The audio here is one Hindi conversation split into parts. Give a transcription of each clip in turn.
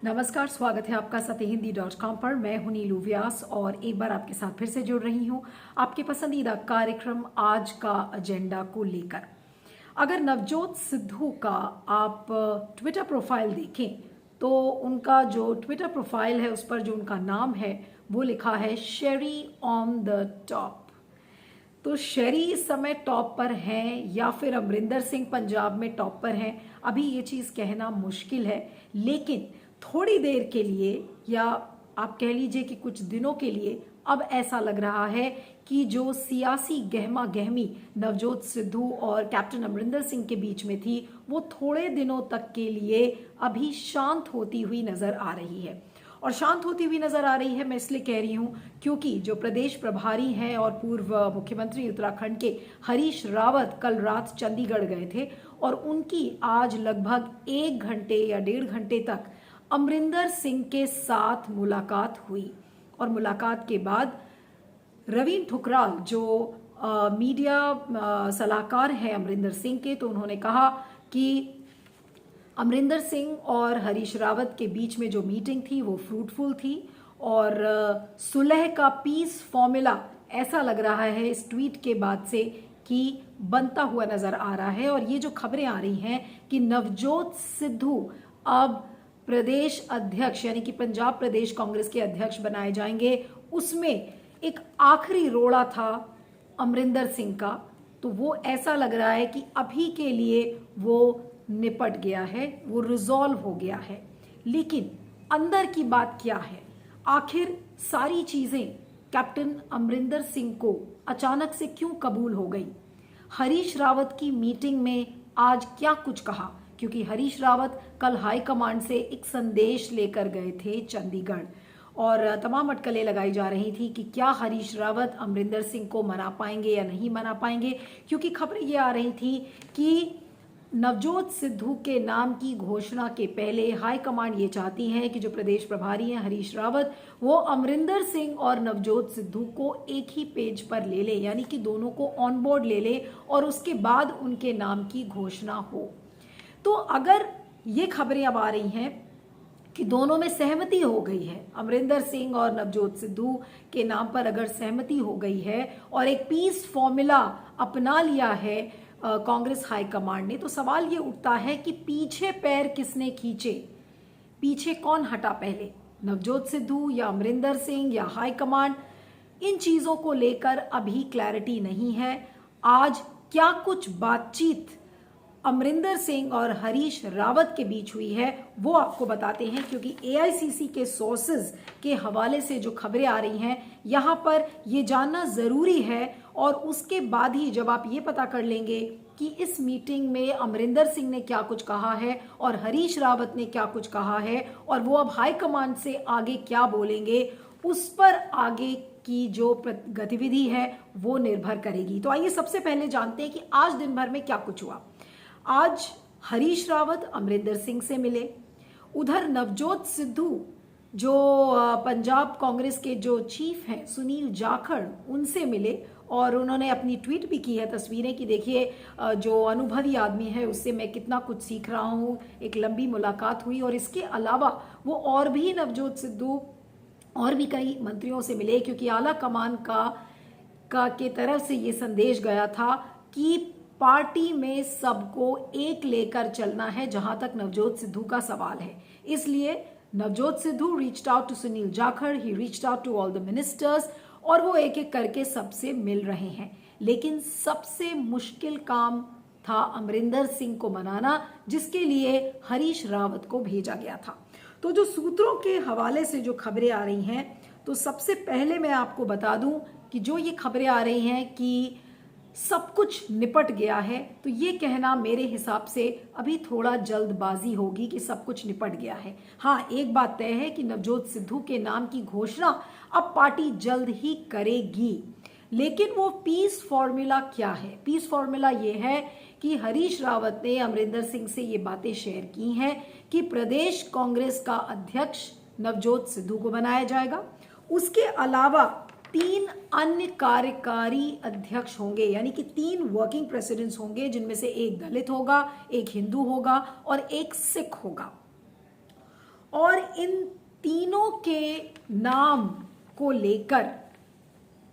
नमस्कार, स्वागत है आपका सत्यहिंदी.com पर। मैं हूं नीलू व्यास और एक बार आपके साथ फिर से जुड़ रही हूं आपके पसंदीदा कार्यक्रम आज का एजेंडा को लेकर। अगर नवजोत सिद्धू का आप ट्विटर प्रोफाइल देखें तो उनका जो ट्विटर प्रोफाइल है उस पर जो उनका नाम है वो लिखा है शेरी ऑन द टॉप। तो शेरी इस समय टॉप पर हैं या फिर अमरिंदर सिंह पंजाब में टॉप पर हैं, अभी ये चीज़ कहना मुश्किल है। लेकिन थोड़ी देर के लिए या आप कह लीजिए कि कुछ दिनों के लिए अब ऐसा लग रहा है कि जो सियासी गहमा गहमी नवजोत सिद्धू और कैप्टन अमरिंदर सिंह के बीच में थी वो थोड़े दिनों तक के लिए अभी शांत होती हुई नजर आ रही है। और शांत होती हुई नजर आ रही है मैं इसलिए कह रही हूं क्योंकि जो प्रदेश प्रभारी हैं और पूर्व मुख्यमंत्री उत्तराखंड के हरीश रावत कल रात चंडीगढ़ गए थे और उनकी आज लगभग 1 घंटे या 1.5 घंटे तक अमरिंदर सिंह के साथ मुलाकात हुई। और मुलाकात के बाद रवीन ठुकराल जो मीडिया सलाहकार हैं अमरिंदर सिंह के, तो उन्होंने कहा कि अमरिंदर सिंह और हरीश रावत के बीच में जो मीटिंग थी वो फ्रूटफुल थी और सुलह का पीस फॉर्मूला ऐसा लग रहा है इस ट्वीट के बाद से कि बनता हुआ नजर आ रहा है। और ये जो खबरें आ रही हैं कि नवजोत सिद्धू अब प्रदेश अध्यक्ष यानी कि पंजाब प्रदेश कांग्रेस के अध्यक्ष बनाए जाएंगे, उसमें एक आखिरी रोड़ा था अमरिंदर सिंह का, तो वो ऐसा लग रहा है कि अभी के लिए वो निपट गया है, वो रिजॉल्व हो गया है। लेकिन अंदर की बात क्या है, आखिर सारी चीजें कैप्टन अमरिंदर सिंह को अचानक से क्यों कबूल हो गई? हरीश रावत की मीटिंग में आज क्या कुछ कहा, क्योंकि हरीश रावत कल हाईकमांड से एक संदेश लेकर गए थे चंडीगढ़ और तमाम अटकलें लगाई जा रही थी कि क्या हरीश रावत अमरिंदर सिंह को मना पाएंगे या नहीं मना पाएंगे, क्योंकि खबरें ये आ रही थी कि नवजोत सिद्धू के नाम की घोषणा के पहले हाईकमांड ये चाहती है कि जो प्रदेश प्रभारी हैं हरीश रावत वो अमरिंदर सिंह और नवजोत सिद्धू को एक ही पेज पर ले ले, यानी कि दोनों को ऑन बोर्ड ले ले और उसके बाद उनके नाम की घोषणा हो। तो अगर ये खबरें अब आ रही हैं कि दोनों में सहमति हो गई है, अमरिंदर सिंह और नवजोत सिद्धू के नाम पर अगर सहमति हो गई है और एक पीस फॉर्मूला अपना लिया है कांग्रेस हाईकमांड ने, तो सवाल ये उठता है कि पीछे पैर किसने खींचे, पीछे कौन हटा पहले, नवजोत सिद्धू या अमरिंदर सिंह या हाईकमांड? इन चीजों को लेकर अभी क्लैरिटी नहीं है। आज क्या कुछ बातचीत अमरिंदर सिंह और हरीश रावत के बीच हुई है वो आपको बताते हैं, क्योंकि एआईसीसी के सोर्सेज के हवाले से जो खबरें आ रही हैं यहां पर ये जानना जरूरी है। और उसके बाद ही जब आप ये पता कर लेंगे कि इस मीटिंग में अमरिंदर सिंह ने क्या कुछ कहा है और हरीश रावत ने क्या कुछ कहा है और वो अब हाईकमांड से आगे क्या बोलेंगे, उस पर आगे की जो गतिविधि है वो निर्भर करेगी। तो आइए सबसे पहले जानते हैं कि आज दिन भर में क्या कुछ हुआ। आज हरीश रावत अमरिंदर सिंह से मिले, उधर नवजोत सिद्धू जो पंजाब कांग्रेस के जो चीफ हैं सुनील जाखड़ उनसे मिले और उन्होंने अपनी ट्वीट भी की है तस्वीरें कि देखिए जो अनुभवी आदमी है उससे मैं कितना कुछ सीख रहा हूँ, एक लंबी मुलाकात हुई। और इसके अलावा वो और भी नवजोत सिद्धू और भी कई मंत्रियों से मिले, क्योंकि आला कमान का के तरफ से ये संदेश गया था कि पार्टी में सबको एक लेकर चलना है जहां तक नवजोत सिद्धू का सवाल है। इसलिए Navjot Sidhu reached out to Sunil Jakhar, he reached out to all the ministers और वो एक एक करके सबसे मिल रहे हैं। लेकिन सबसे मुश्किल काम था अमरिंदर सिंह को मनाना, जिसके लिए हरीश रावत को भेजा गया था। तो जो सूत्रों के हवाले से जो खबरें आ रही हैं, तो सबसे पहले मैं आपको बता दूं कि जो ये खबरें आ रही हैं कि सब कुछ निपट गया है, तो ये कहना मेरे हिसाब से अभी थोड़ा जल्दबाजी होगी कि सब कुछ निपट गया है। हाँ, एक बात तय है कि नवजोत सिद्धू के नाम की घोषणा अब पार्टी जल्द ही करेगी। लेकिन वो पीस फॉर्मूला क्या है? पीस फॉर्मूला ये है कि हरीश रावत ने अमरिंदर सिंह से ये बातें शेयर की हैं कि प्रदेश कांग्रेस का अध्यक्ष नवजोत सिद्धू को बनाया जाएगा। उसके अलावा 3 अन्य कार्यकारी अध्यक्ष होंगे, यानी कि 3 वर्किंग प्रेसिडेंट्स होंगे, जिनमें से एक दलित होगा, एक हिंदू होगा और एक सिख होगा। और इन तीनों के नाम को लेकर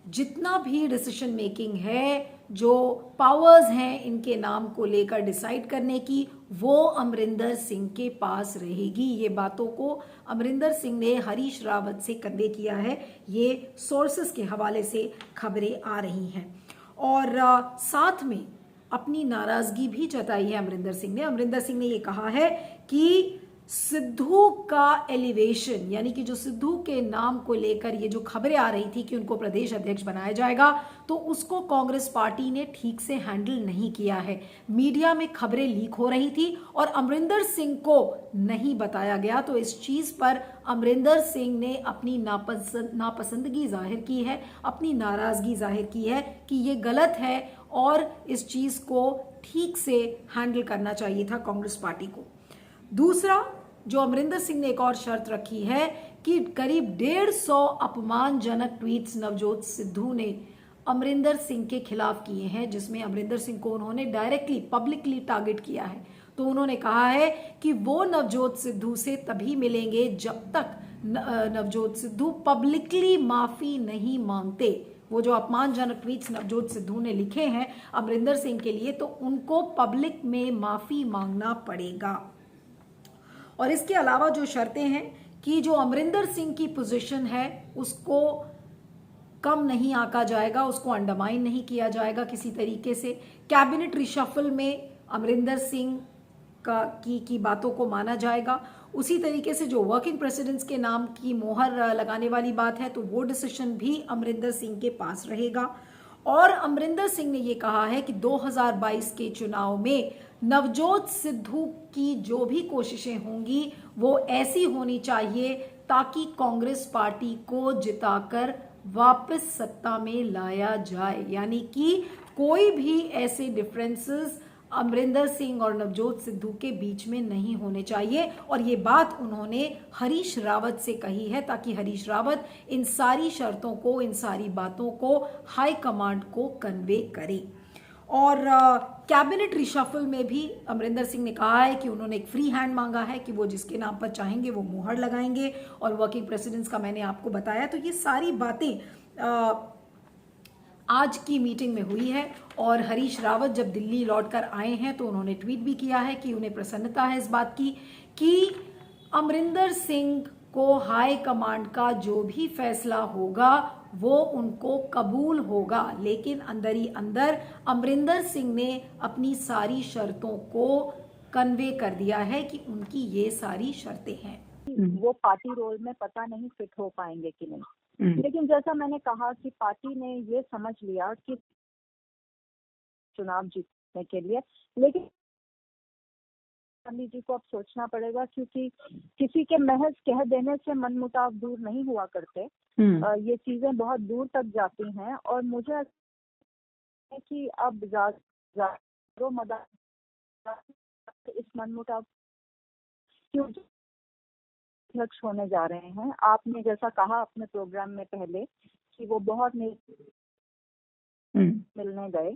जितना भी डिसीजन मेकिंग है, जो पावर्स हैं इनके नाम को लेकर डिसाइड करने की, वो अमरिंदर सिंह के पास रहेगी। ये बातों को अमरिंदर सिंह ने हरीश रावत से कन्वे किया है। ये सोर्सेस के हवाले से खबरें आ रही हैं। और साथ में अपनी नाराजगी भी जताई है अमरिंदर सिंह ने। अमरिंदर सिंह ने ये कहा है कि सिद्धू का एलिवेशन, यानी कि जो सिद्धू के नाम को लेकर ये जो खबरें आ रही थी कि उनको प्रदेश अध्यक्ष बनाया जाएगा, तो उसको कांग्रेस पार्टी ने ठीक से हैंडल नहीं किया है। मीडिया में खबरें लीक हो रही थी और अमरिंदर सिंह को नहीं बताया गया। तो इस चीज पर अमरिंदर सिंह ने अपनी नापसंदगी जाहिर की है, अपनी नाराजगी जाहिर की है कि ये गलत है और इस चीज को ठीक से हैंडल करना चाहिए था कांग्रेस पार्टी को। दूसरा, जो अमरिंदर सिंह ने एक और शर्त रखी है कि करीब 150 अपमानजनक ट्वीट्स नवजोत सिद्धू ने अमरिंदर सिंह के खिलाफ किए हैं, जिसमें अमरिंदर सिंह को उन्होंने डायरेक्टली पब्लिकली टारगेट किया है। तो उन्होंने कहा है कि वो नवजोत सिद्धू से तभी मिलेंगे जब तक नवजोत सिद्धू पब्लिकली माफी नहीं मांगते। वो जो अपमानजनक ट्वीट्स नवजोत सिद्धू ने लिखे हैं अमरिंदर सिंह के लिए, तो उनको पब्लिक में माफी मांगना पड़ेगा। और इसके अलावा जो शर्तें हैं कि जो अमरिंदर सिंह की पोजीशन है उसको कम नहीं आंका जाएगा, उसको अंडरमाइन नहीं किया जाएगा किसी तरीके से। कैबिनेट रिशफल में अमरिंदर सिंह की बातों को माना जाएगा। उसी तरीके से जो वर्किंग प्रेसिडेंट्स के नाम की मोहर लगाने वाली बात है, तो वो डिसीजन भी अमरिंदर सिंह के पास रहेगा। और अमरिंदर सिंह ने ये कहा है कि 2022 के चुनाव में नवजोत सिद्धू की जो भी कोशिशें होंगी वो ऐसी होनी चाहिए ताकि कांग्रेस पार्टी को जिताकर वापस सत्ता में लाया जाए। यानी कि कोई भी ऐसे डिफरेंसेस अमरिंदर सिंह और नवजोत सिद्धू के बीच में नहीं होने चाहिए। और ये बात उन्होंने हरीश रावत से कही है ताकि हरीश रावत इन सारी शर्तों को, इन सारी बातों को हाई कमांड को कन्वे करे। और कैबिनेट रिशफल में भी अमरिंदर सिंह ने कहा है कि उन्होंने एक फ्री हैंड मांगा है कि वो जिसके नाम पर चाहेंगे वो मुहर लगाएंगे। और वर्किंग प्रेसिडेंट्स का मैंने आपको बताया। तो ये सारी बातें आज की मीटिंग में हुई है। और हरीश रावत जब दिल्ली लौटकर आए हैं तो उन्होंने ट्वीट भी किया है कि उन्हें प्रसन्नता है इस बात की कि अमरिंदर सिंह को हाई कमांड का जो भी फैसला होगा वो उनको कबूल होगा। लेकिन अंदर ही अंदर अमरिंदर सिंह ने अपनी सारी शर्तों को कन्वे कर दिया है कि उनकी ये सारी शर्तें हैं। वो पार्टी रोल में पता नहीं फिट हो पाएंगे कि नहीं। लेकिन जैसा मैंने कहा कि पार्टी ने ये समझ लिया कि चुनाव जीतने के लिए, लेकिन गांधी जी को अब सोचना पड़ेगा क्योंकि किसी के महज कह देने से मनमुटाव दूर नहीं हुआ करते। ये चीजें बहुत दूर तक जाती हैं और मुझे है कि अब इस मनमुटाव क्यों अध्यक्ष होने जा रहे हैं। आपने जैसा कहा अपने प्रोग्राम में पहले कि वो बहुत मिलने गए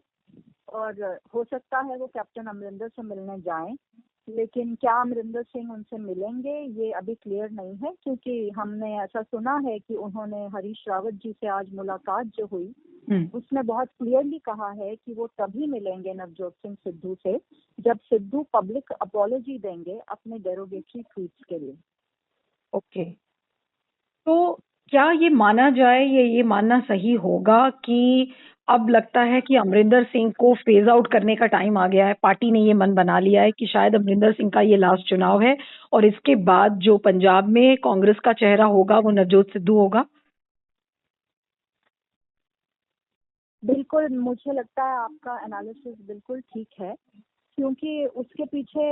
और हो सकता है वो कैप्टन अमरिंदर से मिलने जाएं, लेकिन क्या अमरिंदर सिंह उनसे मिलेंगे ये अभी क्लियर नहीं है। क्योंकि हमने ऐसा सुना है कि उन्होंने हरीश रावत जी से आज मुलाकात जो हुई उसमें बहुत क्लियरली कहा है कि वो तभी मिलेंगे नवजोत सिंह सिद्धू से जब सिद्धू पब्लिक अपॉलॉजी देंगे अपने डेरोगेटरी ट्वीट्स के लिए। ओके, तो क्या ये माना जाए, ये मानना सही होगा कि अब लगता है कि अमरिंदर सिंह को फेज आउट करने का टाइम आ गया है? पार्टी ने ये मन बना लिया है कि शायद अमरिंदर सिंह का ये लास्ट चुनाव है और इसके बाद जो पंजाब में कांग्रेस का चेहरा होगा वो नवजोत सिद्धू होगा। बिल्कुल, मुझे लगता है आपका एनालिसिस बिल्कुल ठीक है, क्योंकि उसके पीछे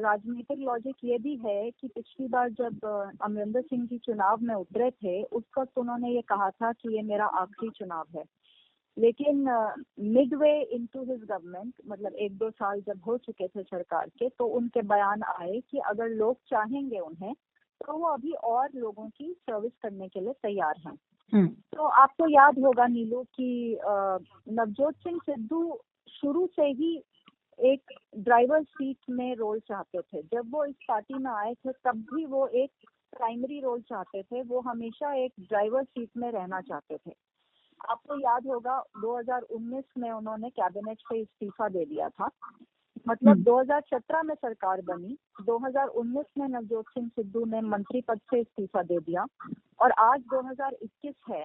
राजनीतिक लॉजिक ये भी है कि पिछली बार जब अमरिंदर सिंह जी चुनाव में उतरे थे उस वक्त उन्होंने ये कहा था कि ये मेरा आखिरी चुनाव है। लेकिन मिडवे इनटू हिज गवर्नमेंट, मतलब 1-2 साल जब हो चुके थे सरकार के, तो उनके बयान आए कि अगर लोग चाहेंगे उन्हें तो वो अभी और लोगों की सर्विस करने के लिए तैयार हैं। तो आपको याद होगा नीलू कि नवजोत सिंह सिद्धू शुरू से ही एक ड्राइवर सीट में रोल चाहते थे। जब वो इस पार्टी में आए थे तब भी वो एक प्राइमरी रोल चाहते थे वो हमेशा एक ड्राइवर सीट में रहना चाहते थे। आपको याद होगा 2019 में उन्होंने कैबिनेट से इस्तीफा दे दिया था। मतलब 2017 में सरकार बनी, 2019 में नवजोत सिंह सिद्धू ने मंत्री पद से इस्तीफा दे दिया और आज 2021 है,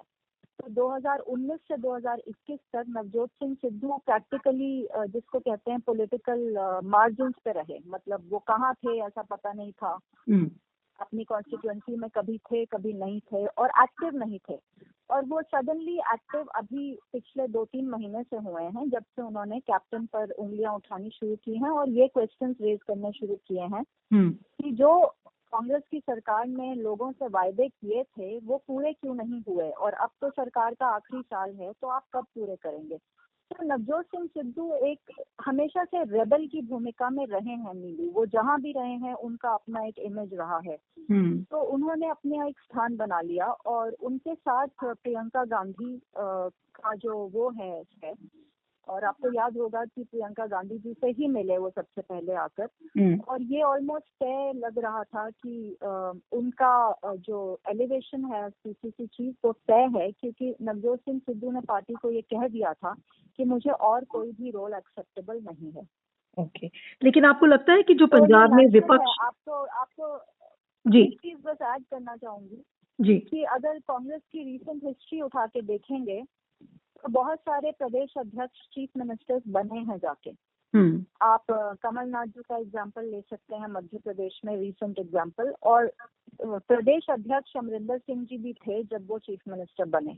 तो 2019 से 2021 तक नवजोत सिंह सिद्धू प्रैक्टिकली जिसको कहते हैं पॉलिटिकल मार्जिन्स पे रहे। मतलब वो कहाँ थे ऐसा पता नहीं था, अपनी कॉन्स्टिट्यूएंसी में कभी थे कभी नहीं थे और एक्टिव नहीं थे। और वो सडनली एक्टिव अभी पिछले 2-3 महीने से हुए हैं जब से उन्होंने कैप्टन पर उंगलियां उठानी शुरू की हैं और ये क्वेश्चंस रेज करने शुरू किए हैं कि जो कांग्रेस की सरकार ने लोगों से वायदे किए थे वो पूरे क्यों नहीं हुए, और अब तो सरकार का आखिरी साल है तो आप कब पूरे करेंगे। तो नवजोत सिंह सिद्धू एक हमेशा से रेबल की भूमिका में रहे हैं नीलू, वो जहां भी रहे हैं उनका अपना एक इमेज रहा है। तो उन्होंने अपना एक स्थान बना लिया और उनके साथ प्रियंका गांधी का जो वो है और आपको याद होगा कि प्रियंका गांधी जी से ही मिले वो सबसे पहले आकर, और ये ऑलमोस्ट तय लग रहा था कि उनका जो एलिवेशन है पीसीसी चीफ वो तय है, क्योंकि नवजोत सिंह सिद्धू ने पार्टी को ये कह दिया था कि मुझे और कोई भी रोल एक्सेप्टेबल नहीं है। ओके, लेकिन आपको लगता है कि जो तो पंजाब में ये विपक्ष आपको जी एक चीज बस ऐड करना चाहूंगी जी कि अगर कांग्रेस की रीसेंट हिस्ट्री उठा के देखेंगे तो बहुत सारे प्रदेश अध्यक्ष चीफ मिनिस्टर्स बने हैं जाके। आप कमलनाथ जी का एग्जाम्पल ले सकते हैं, मध्य प्रदेश में रीसेंट एग्जाम्पल, और प्रदेश अध्यक्ष अमरिंदर सिंह जी भी थे जब वो चीफ मिनिस्टर बने।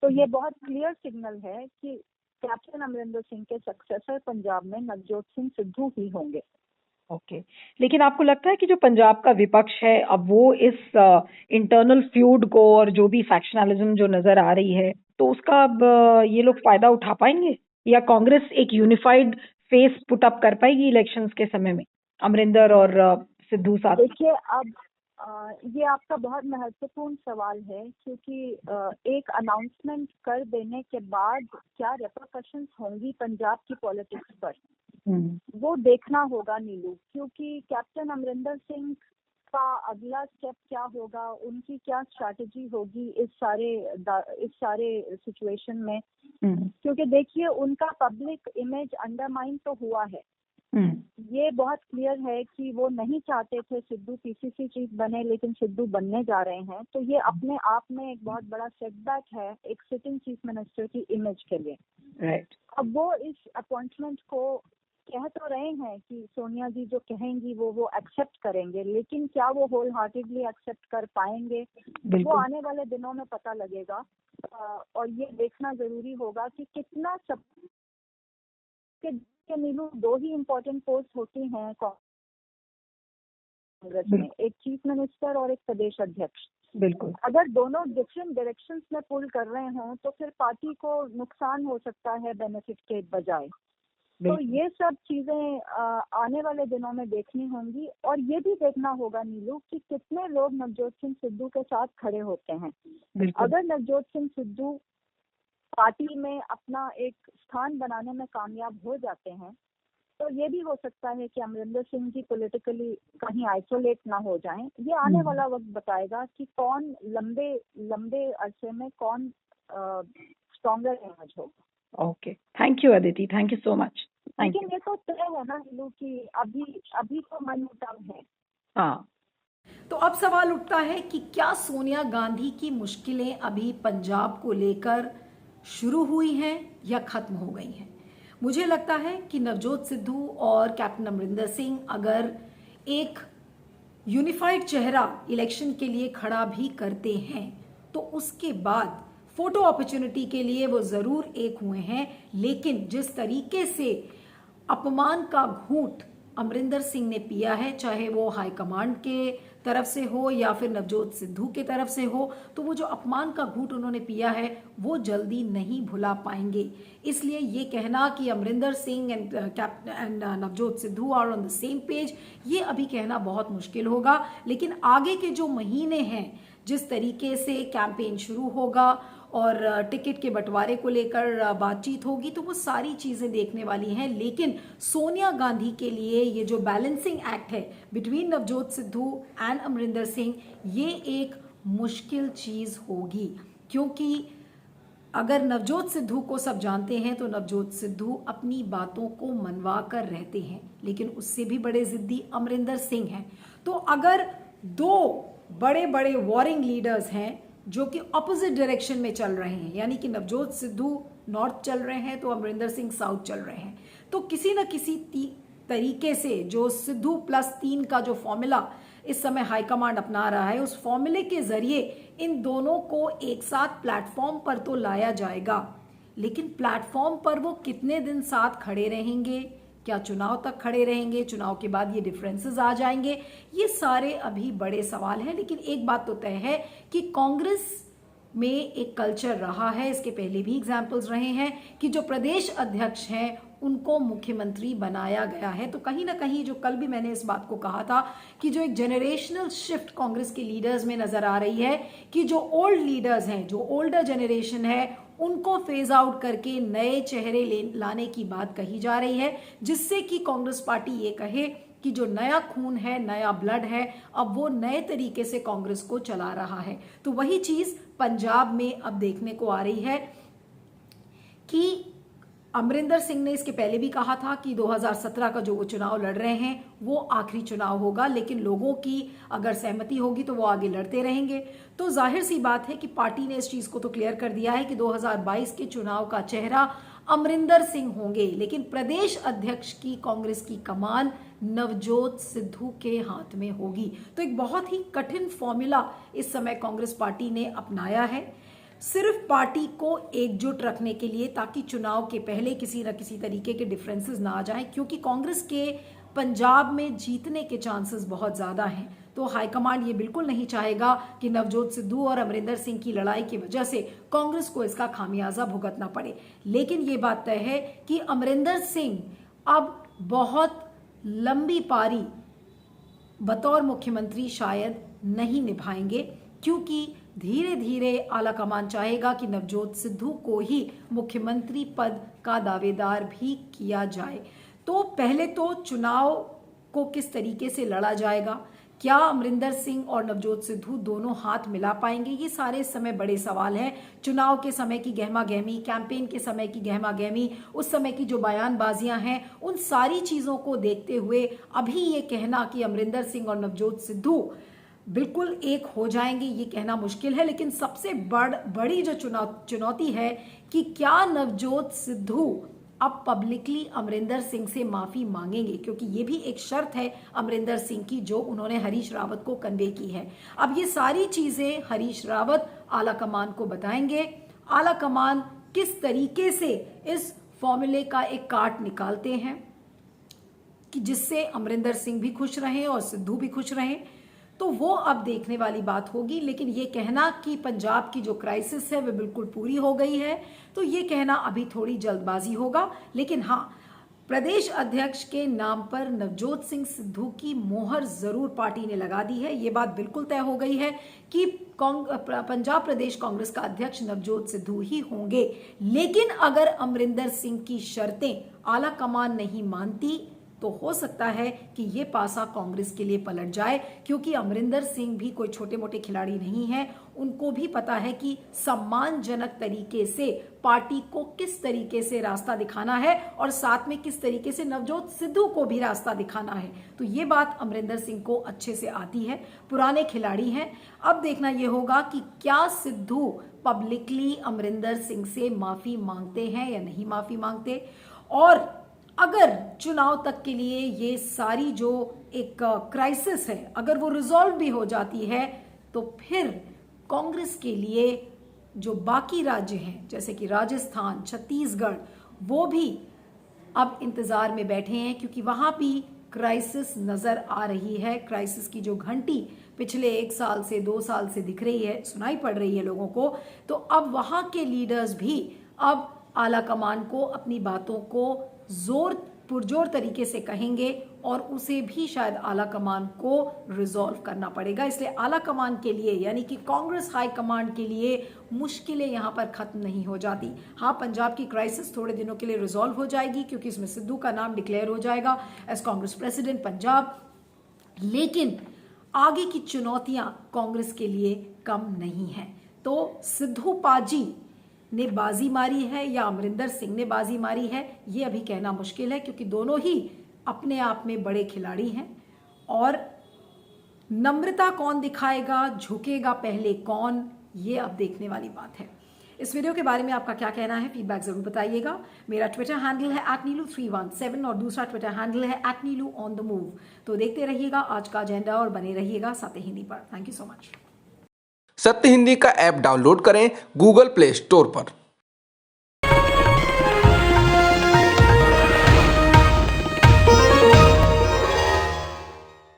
तो ये बहुत क्लियर सिग्नल है कि कैप्टन अमरिंदर सिंह के सक्सेसर पंजाब में नवजोत सिंह सिद्धू ही होंगे। ओके, लेकिन आपको लगता है कि जो पंजाब का विपक्ष है अब वो इस इंटरनल फ्यूड को और जो भी फैक्शनलिज्म जो नजर आ रही है तो उसका अब ये लोग फायदा उठा पाएंगे, या कांग्रेस एक यूनिफाइड फेस पुट अप कर पाएगी इलेक्शंस के समय में अमरिंदर और सिद्धू साथ? देखिए अब ये आपका बहुत महत्वपूर्ण सवाल है, क्योंकि एक अनाउंसमेंट कर देने के बाद क्या रेपरकशंस होंगी पंजाब की पॉलिटिक्स पर वो देखना होगा नीलू, क्योंकि कैप्टन अमरिंदर सिंह का अगला स्टेप क्या होगा, उनकी क्या स्ट्रैटेजी होगी इस सारे सिचुएशन में। क्योंकि देखिए उनका पब्लिक इमेज अंडरमाइन तो हुआ है, ये बहुत क्लियर है कि वो नहीं चाहते थे सिद्धू पीसीसी चीफ बने, लेकिन सिद्धू बनने जा रहे हैं। तो ये अपने आप में एक बहुत बड़ा सेटबैक है एक सिटिंग चीफ मिनिस्टर की इमेज के लिए। राइट। अब वो इस अपॉइंटमेंट को कह तो रहे हैं कि सोनिया जी जो कहेंगी वो एक्सेप्ट करेंगे, लेकिन क्या वो होल हार्टेडली एक्सेप्ट कर पाएंगे वो आने वाले दिनों में पता लगेगा। और ये देखना जरूरी होगा कि कितना सब के नीलू दो ही इम्पोर्टेंट पोस्ट होती हैं कांग्रेस में, एक चीफ मिनिस्टर और एक प्रदेश अध्यक्ष। बिल्कुल, अगर दोनों डिफरेंट डायरेक्शंस में पुल कर रहे हों तो फिर पार्टी को नुकसान हो सकता है बेनिफिट के बजाय। तो ये सब चीजें आने वाले दिनों में देखनी होंगी, और ये भी देखना होगा नीलू कि कितने लोग नवजोत सिंह सिद्धू के साथ खड़े होते हैं। अगर नवजोत सिंह सिद्धू पार्टी में अपना एक स्थान बनाने में कामयाब हो जाते हैं तो ये भी हो सकता है कि अमरिंदर सिंह जी पॉलिटिकली कहीं आइसोलेट ना हो जाएं। ये आने वाला वक्त बताएगा कि कौन लंबे अरसे में कौन स्ट्रॉन्गर इमेज होगा। Okay, thank you Aditi, thank you so much. लेकिन ये तो तय है ना नीलू कि अभी तो मनमुटाव है। हाँ, तो अब सवाल उठता है कि क्या सोनिया गांधी की मुश्किलें अभी पंजाब को लेकर शुरू हुई हैं या खत्म हो गई हैं? मुझे लगता है कि नवजोत सिद्धू और कैप्टन अमरिंदर सिंह अगर एक यूनिफाइड चेहरा इलेक्शन के लिए खड़ा भी करते हैं तो उसके बाद फोटो अपॉर्चुनिटी के लिए वो जरूर एक हुए हैं, लेकिन जिस तरीके से अपमान का घूंट अमरिंदर सिंह ने पिया है, चाहे वो हाईकमांड के तरफ से हो या फिर नवजोत सिद्धू के तरफ से हो, तो वो जो अपमान का घूंट उन्होंने पिया है वो जल्दी नहीं भुला पाएंगे। इसलिए ये कहना कि Amarinder Singh and Navjot Sidhu are on the same page, ये अभी कहना बहुत मुश्किल होगा। लेकिन आगे के जो महीने हैं, जिस तरीके से कैंपेन शुरू होगा और टिकट के बंटवारे को लेकर बातचीत होगी, तो वो सारी चीज़ें देखने वाली हैं। लेकिन सोनिया गांधी के लिए ये जो बैलेंसिंग एक्ट है बिटवीन नवजोत सिद्धू एंड अमरिंदर सिंह, ये एक मुश्किल चीज़ होगी, क्योंकि अगर नवजोत सिद्धू को सब जानते हैं तो नवजोत सिद्धू अपनी बातों को मनवा कर रहते हैं, लेकिन उससे भी बड़े जिद्दी अमरिंदर सिंह हैं। तो अगर दो बड़े बड़े वॉरिंग लीडर्स हैं जो कि ऑपोजिट डायरेक्शन में चल रहे हैं, यानी कि नवजोत सिद्धू नॉर्थ चल रहे हैं तो अमरिंदर सिंह साउथ चल रहे हैं, तो किसी न किसी तरीके से जो सिद्धू +3 का जो फॉर्मूला इस समय हाईकमांड अपना रहा है, उस फॉर्मूले के जरिए इन दोनों को एक साथ प्लेटफॉर्म पर तो लाया जाएगा। लेकिन प्लेटफॉर्म पर वो कितने दिन साथ खड़े रहेंगे, क्या चुनाव तक खड़े रहेंगे, चुनाव के बाद ये डिफरेंसेस आ जाएंगे, ये सारे अभी बड़े सवाल हैं। लेकिन एक बात तो तय है कि कांग्रेस में एक कल्चर रहा है, इसके पहले भी एग्जाम्पल्स रहे हैं कि जो प्रदेश अध्यक्ष हैं उनको मुख्यमंत्री बनाया गया है। तो कहीं ना कहीं जो कल भी मैंने इस बात को कहा था कि जो एक जनरेशनल शिफ्ट कांग्रेस के लीडर्स में नजर आ रही है कि जो ओल्ड लीडर्स हैं, जो ओल्डर जनरेशन है, उनको फेज आउट करके नए चेहरे लाने की बात कही जा रही है, जिससे कि कांग्रेस पार्टी ये कहे कि जो नया खून है, नया ब्लड है, अब वो नए तरीके से कांग्रेस को चला रहा है। तो वही चीज पंजाब में अब देखने को आ रही है कि अमरिंदर सिंह ने इसके पहले भी कहा था कि 2017 का जो वो चुनाव लड़ रहे हैं वो आखिरी चुनाव होगा, लेकिन लोगों की अगर सहमति होगी तो वो आगे लड़ते रहेंगे। तो जाहिर सी बात है कि पार्टी ने इस चीज को तो क्लियर कर दिया है कि 2022 के चुनाव का चेहरा अमरिंदर सिंह होंगे, लेकिन प्रदेश अध्यक्ष की कांग्रेस की कमान नवजोत सिद्धू के हाथ में होगी। तो एक बहुत ही कठिन फॉर्मूला इस समय कांग्रेस पार्टी ने अपनाया है, सिर्फ पार्टी को एकजुट रखने के लिए, ताकि चुनाव के पहले किसी न किसी तरीके के डिफरेंसेस ना आ जाएं, क्योंकि कांग्रेस के पंजाब में जीतने के चांसेस बहुत ज्यादा हैं। तो हाईकमांड ये बिल्कुल नहीं चाहेगा कि नवजोत सिद्धू और अमरिंदर सिंह की लड़ाई की वजह से कांग्रेस को इसका खामियाजा भुगतना पड़े। लेकिन ये बात तय है कि अमरिंदर सिंह अब बहुत लंबी पारी बतौर मुख्यमंत्री शायद नहीं निभाएंगे, क्योंकि धीरे धीरे आला कमान चाहेगा कि नवजोत सिद्धू को ही मुख्यमंत्री पद का दावेदार भी किया जाए। तो पहले तो चुनाव को किस तरीके से लड़ा जाएगा, क्या अमरिंदर सिंह और नवजोत सिद्धू दोनों हाथ मिला पाएंगे, ये सारे समय बड़े सवाल हैं। चुनाव के समय की गहमा गहमी, कैंपेन के समय की गहमा गहमी, उस समय की जो बयानबाजियां हैं, उन सारी चीजों को देखते हुए अभी ये कहना कि अमरिंदर सिंह और नवजोत सिद्धू बिल्कुल एक हो जाएंगे, ये कहना मुश्किल है। लेकिन सबसे बड़ी जो चुनौती है कि क्या नवजोत सिद्धू अब पब्लिकली अमरिंदर सिंह से माफी मांगेंगे, क्योंकि ये भी एक शर्त है अमरिंदर सिंह की जो उन्होंने हरीश रावत को कन्वे की है। अब ये सारी चीजें हरीश रावत आला कमान को बताएंगे। आला कमान किस तरीके से इस फॉर्मूले का एक काट निकालते हैं कि जिससे अमरिंदर सिंह भी खुश रहें और सिद्धू भी खुश रहें, तो वो अब देखने वाली बात होगी। लेकिन ये कहना कि पंजाब की जो क्राइसिस है वह बिल्कुल पूरी हो गई है, तो ये कहना अभी थोड़ी जल्दबाजी होगा। लेकिन हाँ, प्रदेश अध्यक्ष के नाम पर नवजोत सिंह सिद्धू की मोहर जरूर पार्टी ने लगा दी है। ये बात बिल्कुल तय हो गई है कि पंजाब प्रदेश कांग्रेस का अध्यक्ष नवजोत सिद्धू ही होंगे। लेकिन अगर अमरिंदर सिंह की शर्तें आला कमान नहीं मानती तो हो सकता है कि ये पासा कांग्रेस के लिए पलट जाए, क्योंकि अमरिंदर सिंह भी कोई छोटे मोटे खिलाड़ी नहीं है। उनको भी पता है कि सम्मानजनक तरीके से पार्टी को किस तरीके से रास्ता दिखाना है और साथ में किस तरीके से नवजोत सिद्धू को भी रास्ता दिखाना है। तो ये बात अमरिंदर सिंह को अच्छे से आती है, पुराने खिलाड़ी हैं। अब देखना यह होगा कि क्या सिद्धू पब्लिकली अमरिंदर सिंह से माफी मांगते हैं या नहीं माफी मांगते, और अगर चुनाव तक के लिए ये सारी जो एक क्राइसिस है अगर वो रिजॉल्व भी हो जाती है, तो फिर कांग्रेस के लिए जो बाकी राज्य हैं जैसे कि राजस्थान, छत्तीसगढ़, वो भी अब इंतजार में बैठे हैं, क्योंकि वहां भी क्राइसिस नजर आ रही है। क्राइसिस की जो घंटी पिछले 1 साल से 2 साल से दिख रही है, सुनाई पड़ रही है लोगों को, तो अब वहां के लीडर्स भी अब आला कमान को अपनी बातों को पुरजोर तरीके से कहेंगे और उसे भी शायद आला कमान को रिजॉल्व करना पड़ेगा। इसलिए आला कमान के लिए यानी कि कांग्रेस हाई कमांड के लिए मुश्किलें यहां पर खत्म नहीं हो जाती। हाँ, पंजाब की क्राइसिस थोड़े दिनों के लिए रिजॉल्व हो जाएगी क्योंकि इसमें सिद्धू का नाम डिक्लेयर हो जाएगा एज कांग्रेस प्रेसिडेंट पंजाब, लेकिन आगे की चुनौतियां कांग्रेस के लिए कम नहीं है। तो सिद्धू पाजी ने बाजी मारी है या अमरिंदर सिंह ने बाजी मारी है, ये अभी कहना मुश्किल है क्योंकि दोनों ही अपने आप में बड़े खिलाड़ी हैं। और नम्रता कौन दिखाएगा, झुकेगा पहले कौन, ये अब देखने वाली बात है। इस वीडियो के बारे में आपका क्या कहना है, फीडबैक जरूर बताइएगा। मेरा ट्विटर हैंडल है @नीलू317 और दूसरा ट्विटर हैंडल है @नीलू_on_the_move। तो देखते रहिएगा आज का एजेंडा और बने रहिएगा सत्य हिंदी पर। Thank you so much. सत्य हिंदी का ऐप डाउनलोड करें गूगल प्ले स्टोर पर।